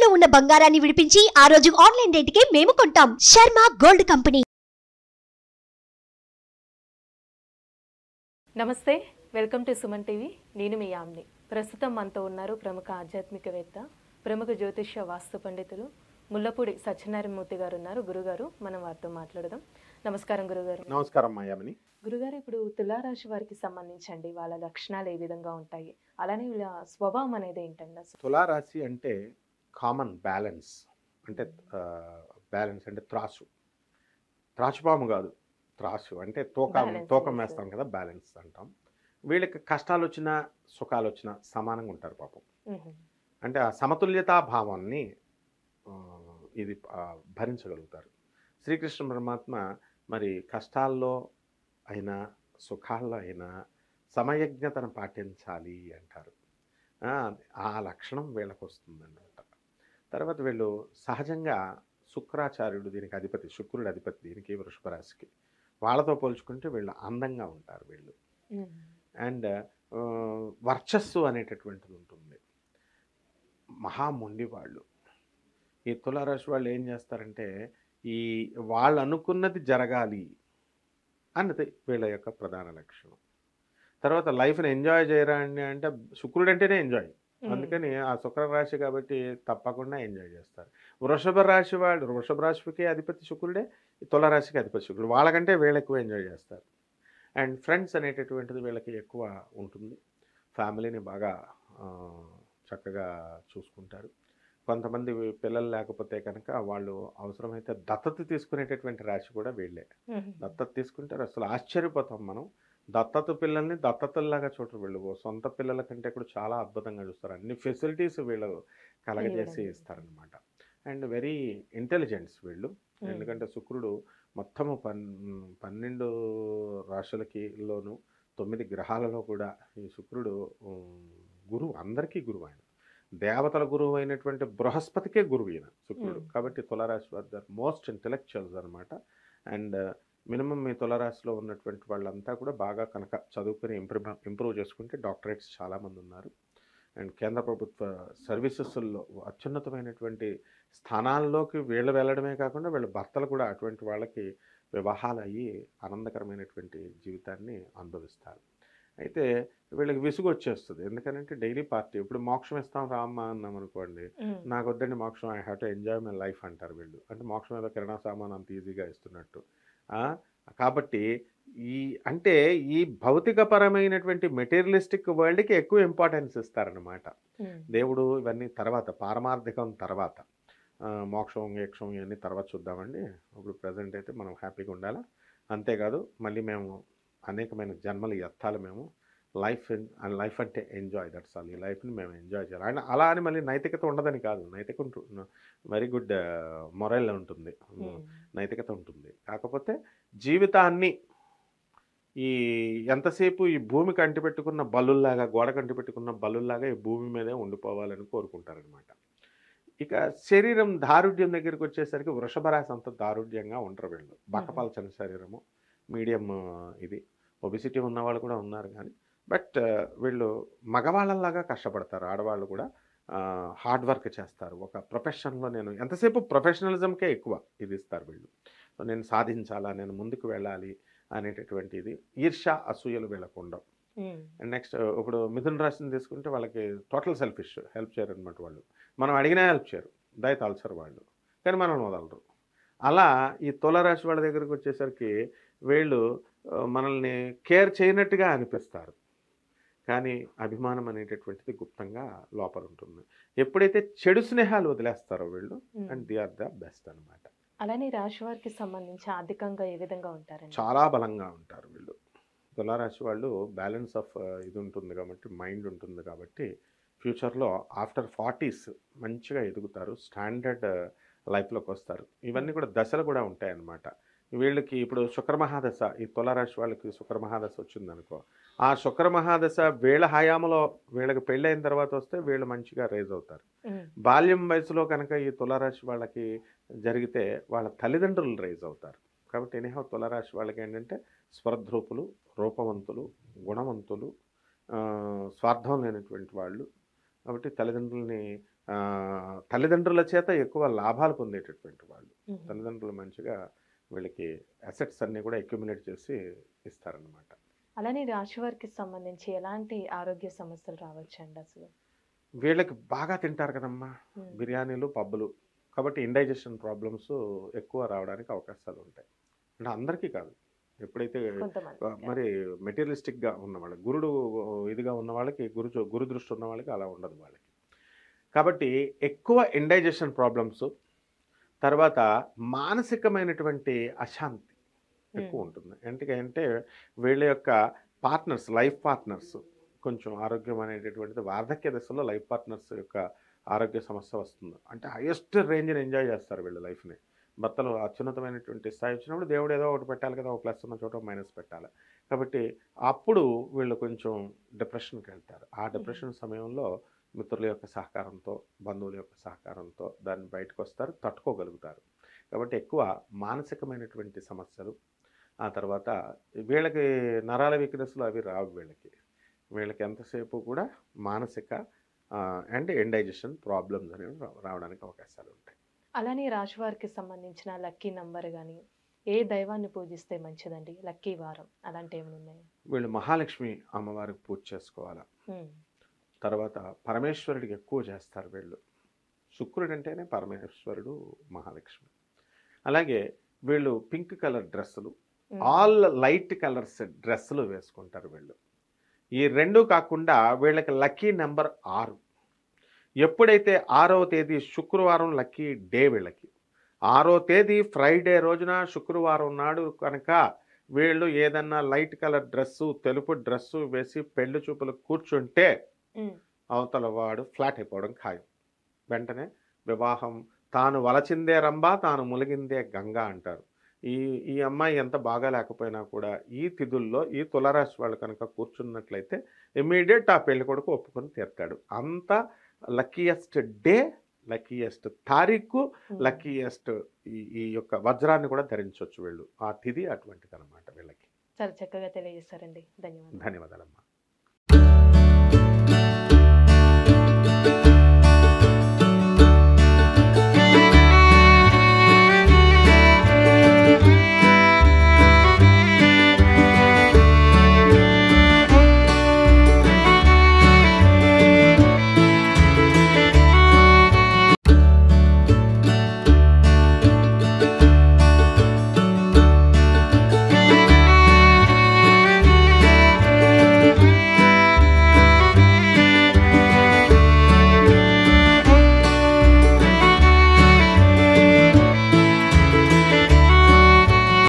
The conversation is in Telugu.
తాకట్టులో ఉన్న బంగారాన్ని విడిపించి ఆ రోజు ఆన్లైన్ రేటుకే మేము కొంటాం. Sharma gold company. నమస్తే, వెల్కమ్ టు సుమన్ టీవీ. నేను మీ యామ్ని. ప్రస్తుతం మనతో ఉన్నారు ప్రముఖ ఆధ్యాత్మికవేత్త, ప్రముఖ జ్యోతిష్య వాస్తు పండితులు ముల్లపూడి సత్యనారాయణమూర్తి గారు ఉన్నారు. గురుగారు, మనం వారితో మాట్లాడదాం. నమస్కారం గురుగారు. నమస్కారం మాయామని. గురుగారు, ఇప్పుడు తులారాశి వారికి సంబంధించండి, వాళ్ళ లక్షణాలు ఏ విధంగా ఉంటాయి, అలానే వీళ్ళ స్వభావం అనేది ఏంటండి అసలు? తులారాశి అంటే కామన్ బ్యాలెన్స్, అంటే బ్యాలెన్స్ అంటే త్రాచుపాము కాదు, త్రాసు అంటే తూకం వేస్తాం కదా, బ్యాలెన్స్ అంటాం. వీళ్ళకి కష్టాలు వచ్చినా సుఖాలు వచ్చినా సమానంగా ఉంటారు పాపం. అంటే ఆ సమతుల్యతా భావాన్ని ఇది భరించగలుగుతారు. శ్రీకృష్ణ పరమాత్మ మరి కష్టాల్లో అయినా సుఖాల్లో అయినా సమయజ్ఞతను పాటించాలి అంటారు. ఆ లక్షణం వీళ్ళకు వస్తుందన్నమాట. తర్వాత వీళ్ళు సహజంగా శుక్రాచార్యుడు దీనికి అధిపతి, శుక్రుడు అధిపతి దీనికి, వృషభ రాశికి. వాళ్ళతో పోల్చుకుంటే వీళ్ళు అందంగా ఉంటారు వీళ్ళు. అండ్ వర్చస్సు అనేటటువంటిది ఉంటుంది. మహామొండి వాళ్ళు. ఈ తులారాశి వాళ్ళు ఏం చేస్తారంటే, ఈ వాళ్ళు అనుకున్నది జరగాలి అన్నది వీళ్ళ యొక్క ప్రధాన లక్షణం. తర్వాత లైఫ్ని ఎంజాయ్ చేయరా అంటే శుక్రుడు అంటేనే ఎంజాయ్, అందుకని ఆ శుక్ర రాశి కాబట్టి తప్పకుండా ఎంజాయ్ చేస్తారు. వృషభ రాశి వాళ్ళు, వృషభ రాశికి అధిపతి శుక్రుడే, తులారాశికి అధిపతి శుక్రుడు. వాళ్ళకంటే వీళ్ళు ఎక్కువ ఎంజాయ్ చేస్తారు. అండ్ ఫ్రెండ్స్ అనేటటువంటిది వీళ్ళకి ఎక్కువ ఉంటుంది. ఫ్యామిలీని బాగా చక్కగా చూసుకుంటారు. కొంతమంది పిల్లలు లేకపోతే కనుక వాళ్ళు అవసరమైతే దత్తత తీసుకునేటటువంటి రాశి కూడా వీళ్ళే. దత్తత తీసుకుంటారు. అసలు ఆశ్చర్యపోతాం మనం. దత్తత పిల్లల్ని దత్తతల్లాగా చూడరు వీళ్ళు. సొంత పిల్లల కంటే కూడా చాలా అద్భుతంగా చూస్తారు. అన్ని ఫెసిలిటీస్ వీళ్ళు కలగజేసి ఇస్తారనమాట. అండ్ వెరీ ఇంటెలిజెంట్స్ వీళ్ళు. ఎందుకంటే శుక్రుడు మొత్తము 12 రాశులకిలోను 9 గ్రహాలలో కూడా ఈ శుక్రుడు గురువు, అందరికీ గురువు. ఆయన దేవతల గురువు అయినటువంటి బృహస్పతికే గురువు ఈయన శుక్రుడు. కాబట్టి తులారాశి వారు మోస్ట్ ఇంటెలెక్చువల్స్ అనమాట. అండ్ మినిమం మీ తులారాశిలో ఉన్నటువంటి వాళ్ళంతా కూడా బాగా కనుక చదువుకుని ఇంప్రూవ్ చేసుకుంటే డాక్టరేట్స్ చాలామంది ఉన్నారు. అండ్ కేంద్ర ప్రభుత్వ సర్వీసెస్లో అత్యున్నతమైనటువంటి స్థానాల్లోకి వీళ్ళు వెళ్ళడమే కాకుండా వీళ్ళ భర్తలు కూడా అటువంటి వాళ్ళకి వివాహాలు అయ్యి ఆనందకరమైనటువంటి జీవితాన్ని అనుభవిస్తారు. అయితే వీళ్ళకి విసుగు వచ్చేస్తుంది. ఎందుకంటే డైలీ పార్టీ. ఇప్పుడు మోక్షం ఇస్తాం రామ్మా అన్నాం అనుకోండి, నాకు వద్దండి మోక్షం, I have to enjoy my life అంటారు వీళ్ళు. అంటే మోక్షం ఏదో కిరాణా సామాన్ అంత ఈజీగా ఇస్తున్నట్టు. కాబట్టి ఈ భౌతికపరమైనటువంటి మెటీరియలిస్టిక్ వరల్డ్కి ఎక్కువ ఇంపార్టెన్స్ ఇస్తారనమాట. దేవుడు ఇవన్నీ తర్వాత, పారమార్థికం తర్వాత, మోక్షం యక్షం ఇవన్నీ తర్వాత చూద్దామండి. ఇప్పుడు ప్రజెంట్ అయితే మనం హ్యాపీగా ఉండాలా. అంతేకాదు మళ్ళీ మేము అనేకమైన జన్మలు ఎత్తాలి. మేము లైఫ్ అంటే ఎంజాయ్, దట్స్ ఆల్. ఈ లైఫ్ని మేము ఎంజాయ్ చేయాలి. అండ్ అలా అని మళ్ళీ నైతికత ఉండదని కాదు. నైతిక వెరీ గుడ్ మొరల్ ఉంటుంది, నైతికత ఉంటుంది. కాకపోతే జీవితాన్ని ఎంతసేపు ఈ భూమికి అంటిపెట్టుకున్న బల్లుల్లాగా, గోడకు అంటిపెట్టుకున్న బల్లుల్లాగా ఈ భూమి మీదే ఉండిపోవాలని కోరుకుంటారనమాట. ఇక శరీరం దారుఢ్యం దగ్గరికి వచ్చేసరికి వృషభ రాశి అంత దారుఢ్యంగా ఉంటారు వీళ్ళు. బక్కపలచని శరీరము, మీడియం ఇది. ఒబిసిటీ ఉన్నవాళ్ళు కూడా ఉన్నారు కానీ, బట్ వీళ్ళు మగవాళ్ళలాగా కష్టపడతారు. ఆడవాళ్ళు కూడా హార్డ్ వర్క్ చేస్తారు. ఒక ప్రొఫెషన్లో నేను ఎంతసేపు ప్రొఫెషనలిజంకే ఎక్కువ ఇది ఇస్తారు వీళ్ళు. నేను సాధించాలా, నేను ముందుకు వెళ్ళాలి అనేటటువంటిది. ఈర్ష్య అసూయలు వీళ్ళకు ఉండవు. అండ్ నెక్స్ట్ ఇప్పుడు మిథున రాశిని తీసుకుంటే వాళ్ళకి టోటల్ సెల్ఫిష్, హెల్ప్ చేయరు అనమాట వాళ్ళు. మనం అడిగినా హెల్ప్ చేయరు, దయ తలచరు వాళ్ళు, కానీ మనం వదలరు. అలా ఈ తులారాశి వాళ్ళ దగ్గరికి వచ్చేసరికి వీళ్ళు మనల్ని కేర్ చేయనట్టుగా అనిపిస్తారు, కానీ అభిమానం అనేటటువంటిది గుప్తంగా లోపల ఉంటుంది. ఎప్పుడైతే చెడు స్నేహాలు వదిలేస్తారో వీళ్ళు, and they are the best అనమాట. అలానే రాశి వారికి సంబంధించి ఆర్థికంగా ఏ విధంగా ఉంటారు? చాలా బలంగా ఉంటారు వీళ్ళు. తులారాశి వాళ్ళు బ్యాలెన్స్ ఆఫ్ ఇది ఉంటుంది కాబట్టి, మైండ్ ఉంటుంది కాబట్టి ఫ్యూచర్లో ఆఫ్టర్ 40s మంచిగా ఎదుగుతారు, స్టాండర్డ్ లైఫ్లోకి వస్తారు. ఇవన్నీ కూడా దశలు కూడా ఉంటాయన్నమాట. వీళ్ళకి ఇప్పుడు శుక్రమహాదశ, ఈ తులారాశి వాళ్ళకి శుక్రమహాదశ వచ్చిందనుకో, ఆ శుక్రమహాదశ వీళ్ళ హయాంలో వీళ్ళకి పెళ్ళైన తర్వాత వస్తే వీళ్ళు మంచిగా రైజ్ అవుతారు. బాల్యం వయసులో కనుక ఈ తులారాశి వాళ్ళకి జరిగితే వాళ్ళ తల్లిదండ్రులు రైజ్ అవుతారు. కాబట్టి ఎనీహౌ తులారాశి వాళ్ళకి ఏంటంటే స్వరద్రూపులు, రూపవంతులు, గుణవంతులు, స్వార్థం లేనటువంటి వాళ్ళు. కాబట్టి తల్లిదండ్రులని తల్లిదండ్రుల చేత ఎక్కువ లాభాలు పొందేటటువంటి వాళ్ళు. మ్మ్. తల్లిదండ్రులు మంచిగా వీళ్ళకి అసెట్స్ అన్నీ కూడా అక్యుములేట్ చేసి ఇస్తారనమాట. అలానే రాశి వారికి సంబంధించి ఎలాంటి ఆరోగ్య సమస్యలు రావచ్చండి అసలు? వీళ్ళకి బాగా తింటారు కదమ్మా, మ్మ్. బిర్యానీలు పబ్బులు, కాబట్టి ఇండైజెషన్ ప్రాబ్లమ్స్ ఎక్కువ రావడానికి అవకాశాలు ఉంటాయి. అంటే అందరికీ కాదు, ఎప్పుడైతే కొంతమంది మరి మెటీరియలిస్టిక్గా ఉన్న వాళ్ళకి, గురుడు ఇదిగా ఉన్న వాళ్ళకి, గురు దృష్టి ఉన్న వాళ్ళకి అలా ఉండదు వాళ్ళకి. కాబట్టి ఎక్కువ ఇండైజెషన్ ప్రాబ్లమ్స్, తర్వాత మానసికమైనటువంటి అశాంతి ఎక్కువ ఉంటుంది. ఎందుకంటే వీళ్ళ యొక్క పార్ట్నర్స్, లైఫ్ పార్ట్నర్స్ కొంచెం ఆరోగ్యం అనేటటువంటిది వార్ధక్య దశలో లైఫ్ పార్ట్నర్స్ యొక్క ఆరోగ్య సమస్య వస్తుంది. అంటే హైయెస్ట్ రేంజ్ని ఎంజాయ్ చేస్తారు వీళ్ళ లైఫ్ని. భర్తలు అత్యున్నతమైనటువంటి స్థాయి వచ్చినప్పుడు దేవుడు ఏదో ఒకటి పెట్టాలి కదా, ఒక ప్లస్ ఉన్న చోట మైనస్ పెట్టాలి. కాబట్టి అప్పుడు వీళ్ళు కొంచెం డిప్రెషన్కి వెళ్తారు. ఆ డిప్రెషన్ సమయంలో మిత్రుల యొక్క సహకారంతో, బంధువుల యొక్క సహకారంతో దాన్ని బయటకు వస్తారు, తట్టుకోగలుగుతారు. కాబట్టి ఎక్కువ మానసికమైనటువంటి సమస్యలు, ఆ తర్వాత వీళ్ళకి నరాల వీక్నెస్లు అవి రావు. వీళ్ళకి ఎంతసేపు కూడా మానసిక అండ్ ఇండైజెషన్ ప్రాబ్లమ్స్ అనేవి రావడానికి అవకాశాలు ఉంటాయి. అలానే రాశి వారికి సంబంధించిన లక్కీ నంబర్ కానీ ఏ దైవాన్ని పూజిస్తే మంచిదండి? లక్కీ వారం అలాంటి ఏమైనా ఉన్నాయా? వీళ్ళు మహాలక్ష్మి అమ్మవారికి పూజ చేసుకోవాలి. మ్మ్. తర్వాత పరమేశ్వరుడికి ఎక్కువ చేస్తారు వీళ్ళు. శుక్రుడు అంటేనే పరమేశ్వరుడు, మహాలక్ష్మి. అలాగే వీళ్ళు పింక్ కలర్ డ్రెస్సులు, ఆల్ లైట్ కలర్స్ డ్రెస్సులు వేసుకుంటారు వీళ్ళు. ఈ రెండు కాకుండా వీళ్ళకి లక్కీ నెంబర్ 6. ఎప్పుడైతే 6వ తేదీ శుక్రవారం లక్కీ డే వీళ్ళకి, 6వ తేదీ ఫ్రైడే రోజున శుక్రవారం నాడు కనుక వీళ్ళు ఏదన్నా లైట్ కలర్ డ్రెస్సు, తెలుపు డ్రెస్సు వేసి పెళ్లి చూపులు కూర్చుంటే మ్మ్. అవతల వాడు ఫ్లాట్ అయిపోవడం ఖాయం. వెంటనే వివాహం, తాను వలచిందే రంభ తాను ములిగిందే గంగ అంటారు. ఈ అమ్మాయి ఎంత బాగా లేకపోయినా కూడా ఈ తిథుల్లో ఈ తులారాశి వాళ్ళు కనుక కూర్చున్నట్లయితే ఇమ్మీడియట్ ఆ పెళ్లి కొడుకు ఒప్పుకొని తీరుతాడు. అంత లక్కీయెస్ట్ డే, లక్కీయెస్ట్ తారీఖు, లక్కీయెస్ట్ ఈ యొక్క వజ్రాన్ని కూడా ధరించవచ్చు వీళ్ళు. ఆ తిథి అటువంటిది అనమాట వీళ్ళకి. చాలా చక్కగా తెలియజేస్తారండి. ధన్యవాదాలు. ధన్యవాదాలమ్మా.